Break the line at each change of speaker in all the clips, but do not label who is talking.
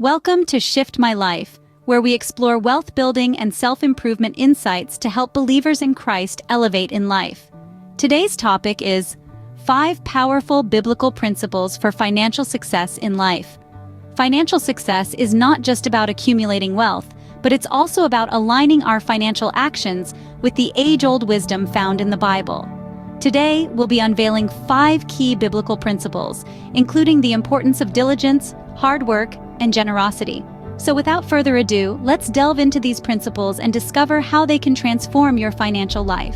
Welcome to Shift My Life, where we explore wealth building and self-improvement insights to help believers in Christ elevate in life. Today's topic is 5 powerful biblical principles for financial success in life. Financial success is not just about accumulating wealth, but it's also about aligning our financial actions with the age-old wisdom found in the Bible. Today, we'll be unveiling 5 key biblical principles, including the importance of diligence, hard work, and generosity. So without further ado, let's delve into these principles and discover how they can transform your financial life.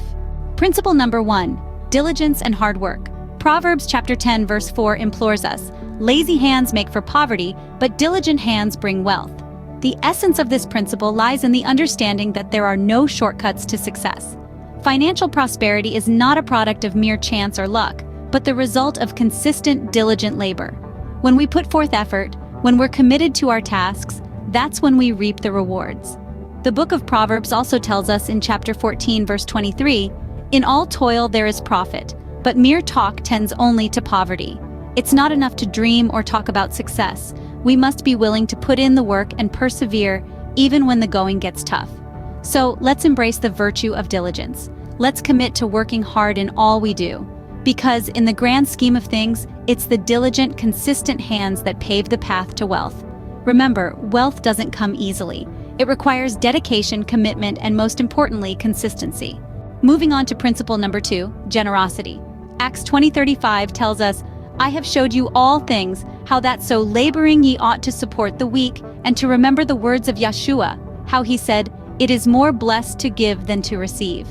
Principle number 1, diligence and hard work. Proverbs chapter 10 verse 4 implores us, "Lazy hands make for poverty, but diligent hands bring wealth." The essence of this principle lies in the understanding that there are no shortcuts to success. Financial prosperity is not a product of mere chance or luck, but the result of consistent, diligent labor. When we put forth effort, when we're committed to our tasks, that's when we reap the rewards. The book of Proverbs also tells us in chapter 14 verse 23, "In all toil there is profit, but mere talk tends only to poverty." It's not enough to dream or talk about success. We must be willing to put in the work and persevere even when the going gets tough. So let's embrace the virtue of diligence. Let's commit to working hard in all we do. Because in the grand scheme of things, it's the diligent, consistent hands that pave the path to wealth. Remember, wealth doesn't come easily. It requires dedication, commitment, and most importantly, consistency. Moving on to principle number 2, generosity. Acts 20:35 tells us, "I have showed you all things, how that so laboring ye ought to support the weak, and to remember the words of YHWH, how he said, 'It is more blessed to give than to receive.'"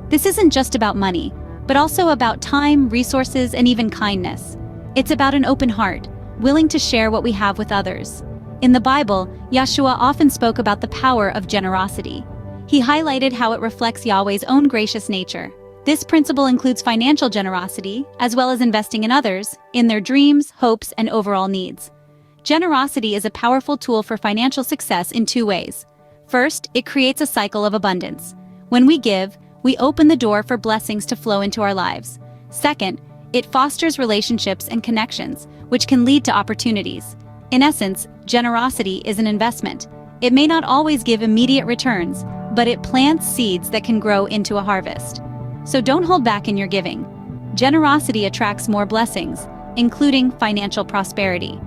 This isn't just about money, but also about time, resources, and even kindness. It's about an open heart, willing to share what we have with others. In the Bible, YHWH often spoke about the power of generosity. He highlighted how it reflects Yahweh's own gracious nature. This principle includes financial generosity, as well as investing in others, in their dreams, hopes, and overall needs. Generosity is a powerful tool for financial success in 2 ways. First, it creates a cycle of abundance. When we give, we open the door for blessings to flow into our lives. Second, it fosters relationships and connections, which can lead to opportunities. In essence, generosity is an investment. It may not always give immediate returns, but it plants seeds that can grow into a harvest. So don't hold back in your giving. Generosity attracts more blessings, including financial prosperity.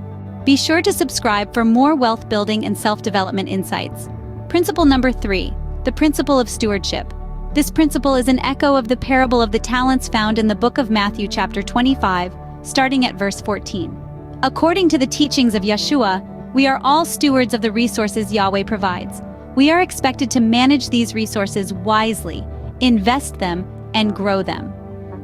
Be sure to subscribe for more wealth building and self-development insights. Principle number 3, the principle of stewardship. This principle is an echo of the parable of the talents found in the book of Matthew chapter 25, starting at verse 14. According to the teachings of YHWH, we are all stewards of the resources Yahweh provides. We are expected to manage these resources wisely, invest them, and grow them.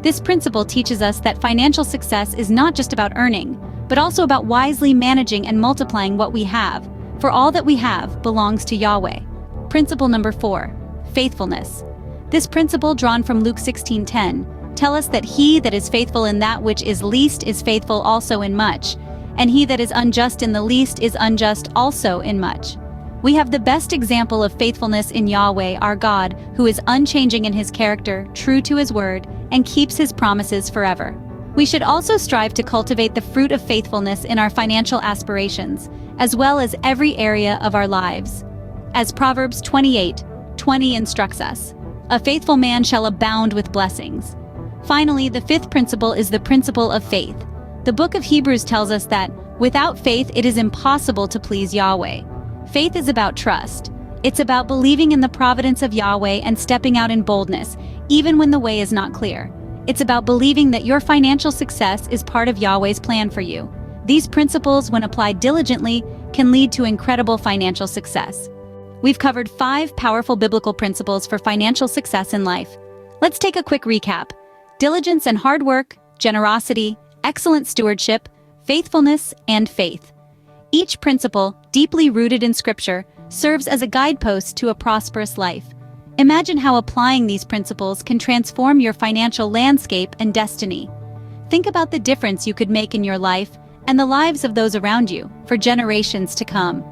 This principle teaches us that financial success is not just about earning, but also about wisely managing and multiplying what we have, for all that we have belongs to Yahweh. Principle number 4, faithfulness. This principle, drawn from Luke 16:10, tells us that he that is faithful in that which is least is faithful also in much, and he that is unjust in the least is unjust also in much. We have the best example of faithfulness in Yahweh, our God, who is unchanging in his character, true to his word, and keeps his promises forever. We should also strive to cultivate the fruit of faithfulness in our financial aspirations, as well as every area of our lives. As Proverbs 28:20 instructs us, "A faithful man shall abound with blessings." Finally, the 5th principle is the principle of faith. The book of Hebrews tells us that, without faith it is impossible to please Yahweh. Faith is about trust. It's about believing in the providence of Yahweh and stepping out in boldness, even when the way is not clear. It's about believing that your financial success is part of Yahweh's plan for you. These principles, when applied diligently, can lead to incredible financial success. We've covered 5 powerful biblical principles for financial success in life. Let's take a quick recap. Diligence and hard work, generosity, excellent stewardship, faithfulness, and faith. Each principle, deeply rooted in Scripture, serves as a guidepost to a prosperous life. Imagine how applying these principles can transform your financial landscape and destiny. Think about the difference you could make in your life and the lives of those around you for generations to come.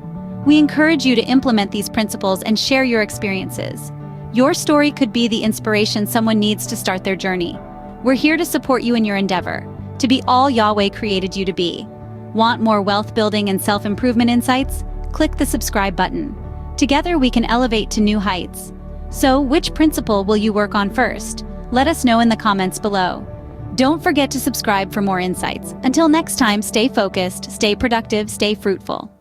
We encourage you to implement these principles and share your experiences. Your story could be the inspiration someone needs to start their journey. We're here to support you in your endeavor, to be all Yahweh created you to be. Want more wealth building and self-improvement insights? Click the subscribe button. Together we can elevate to new heights. So, which principle will you work on first? Let us know in the comments below. Don't forget to subscribe for more insights. Until next time, stay focused, stay productive, stay fruitful.